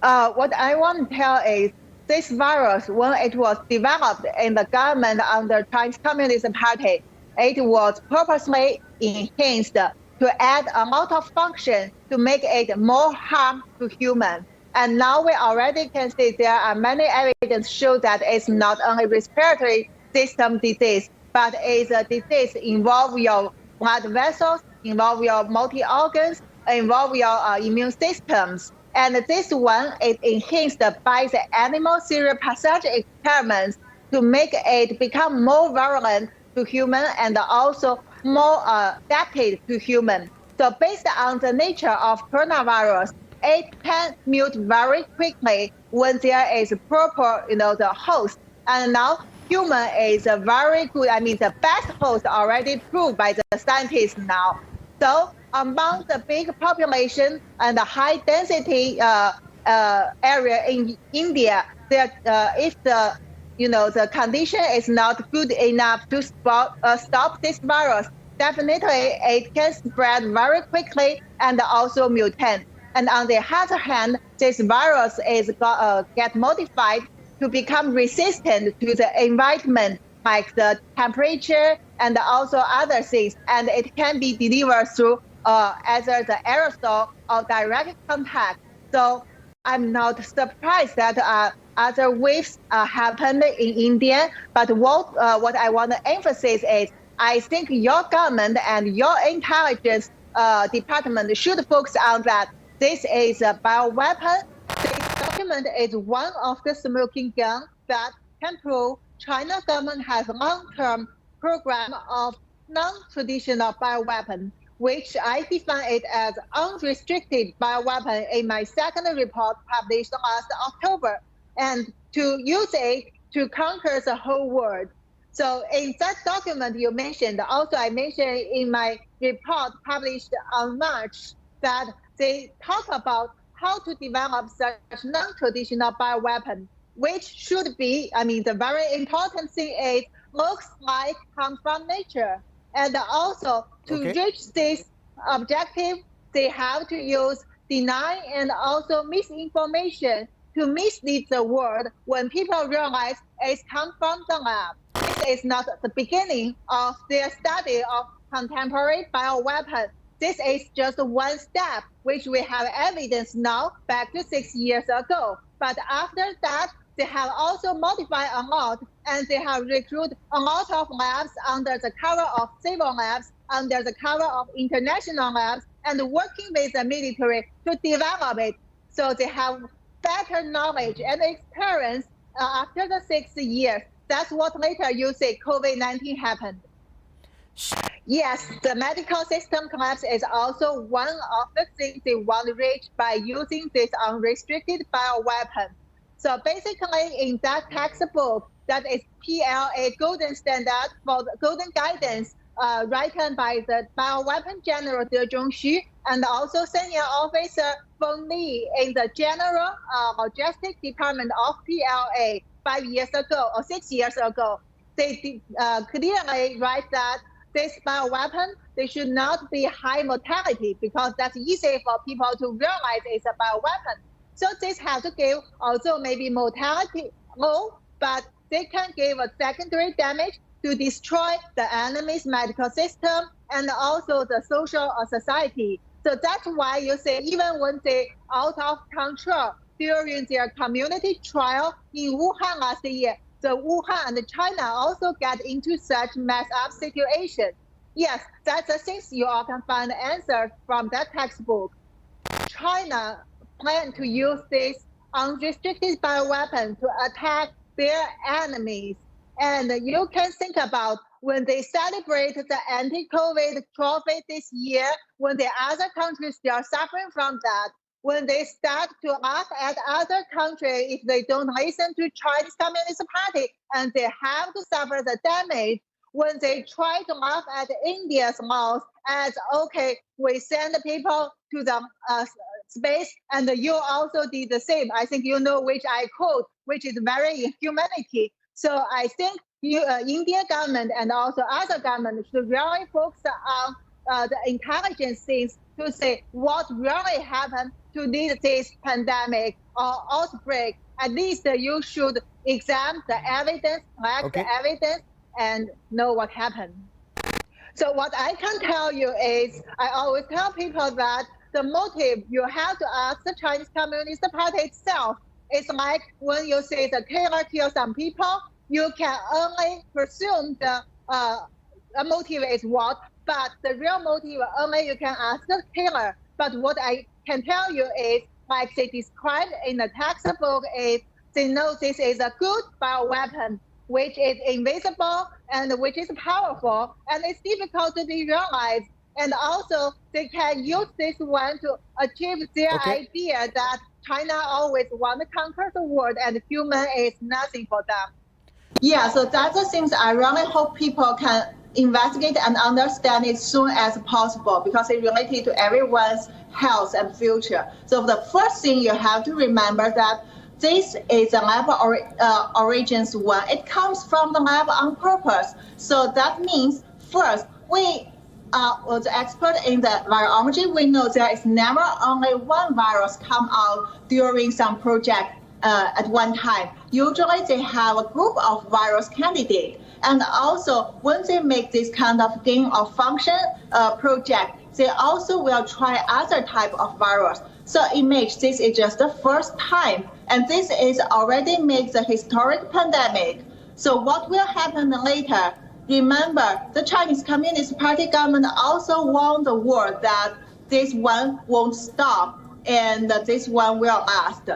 What I want to tell is this virus, when it was developed in the government under Chinese Communist Party, it was purposely enhanced to add a lot of function to make it more harm to human. And now we already can see there are many evidence show that it's not only respiratory system disease, but it's a disease involve your blood vessels, involve your multi-organs, involve your immune systems. And this one is enhanced by the animal seropathology experiments to make it become more virulent to human and also more adapted to human. So based on the nature of coronavirus, it can mute very quickly when there is proper, the host. And now human is a very good, the best host already proved by the scientists now. So among the big population and the high density area in India, there, if the condition is not good enough to stop this virus, definitely it can spread very quickly and also mutate. And on the other hand, this virus is get modified to become resistant to the environment, like the temperature and also other things, and it can be delivered through either the aerosol or direct contact. So I'm not surprised that other waves happened in India. But what I want to emphasize is, I think your government and your intelligence department should focus on that. This is a bioweapon. This document is one of the smoking gun that can prove China government has long-term program of non-traditional bioweapon, which I define it as unrestricted bioweapon in my second report published last October, and to use it to conquer the whole world. So in that document you mentioned, also I mentioned in my report published on March, that they talk about how to develop such non-traditional bioweapon, which should be, the very important thing is looks like come from nature. And also to reach this objective, they have to use deny and also misinformation to mislead the world when people realize it's come from the lab. This is not the beginning of their study of contemporary bioweapon. This is just one step, which we have evidence now back to 6 years ago. But after that, they have also modified a lot, and they have recruited a lot of labs under the cover of civil labs, under the cover of international labs, and working with the military to develop it. So they have better knowledge and experience after the 6 years. That's what later you say COVID-19 happened. Yes, the medical system collapse is also one of the things they want to reach by using this unrestricted bioweapon. So basically, in that textbook, that is PLA Golden Standard for the Golden Guidance, written by the Bioweapon General De Zhongxu and also Senior Officer Feng Li in the General Logistics Department of PLA 5 years ago or 6 years ago. They clearly write that this bioweapon, they should not be high mortality, because that's easy for people to realize it's a bioweapon. So this has to give also maybe mortality low, but they can give a secondary damage to destroy the enemy's medical system and also the social or society. So that's why you say even when they out of control during their community trial in Wuhan last year, the Wuhan and China also get into such messed up situation. Yes, that's the things you all can find answers from that textbook. China plan to use this unrestricted bioweapon to attack their enemies. And you can think about when they celebrate the anti-COVID trophy this year, when the other countries they are suffering from that, when they start to laugh at other countries if they don't listen to Chinese Communist Party and they have to suffer the damage, when they try to laugh at India's laws as, okay, we send people to the space and you also did the same. I think you know which I quote, which is very inhumanity. So I think Indian government and also other governments should really focus on the intelligence things to say what really happened to lead this pandemic or outbreak, at least you should examine the evidence, collect the evidence, and know what happened. So what I can tell you is, I always tell people that the motive you have to ask the Chinese Communist Party itself. It's like when you say the killer killed some people, you can only presume the motive is what, but the real motive only you can ask the killer. But what I can tell you is, like they described in the textbook, is they know this is a good bioweapon, which is invisible and which is powerful, and it's difficult to be realized. And also, they can use this one to achieve their idea that China always want to conquer the world and human is nothing for them. Yeah, so that's the things I really hope people can investigate and understand it soon as possible, because it's related to everyone's health and future. So the first thing you have to remember that this is a lab origins one. It comes from the lab on purpose. So that means, first, we are the expert in the virology. We know there is never only one virus come out during some project at one time. Usually they have a group of virus candidates. And also, when they make this kind of gain of function project, they also will try other type of virus. So image, this is just the first time, and this is already makes a historic pandemic. So what will happen later? Remember, the Chinese Communist Party government also warned the world that this one won't stop and this one will last.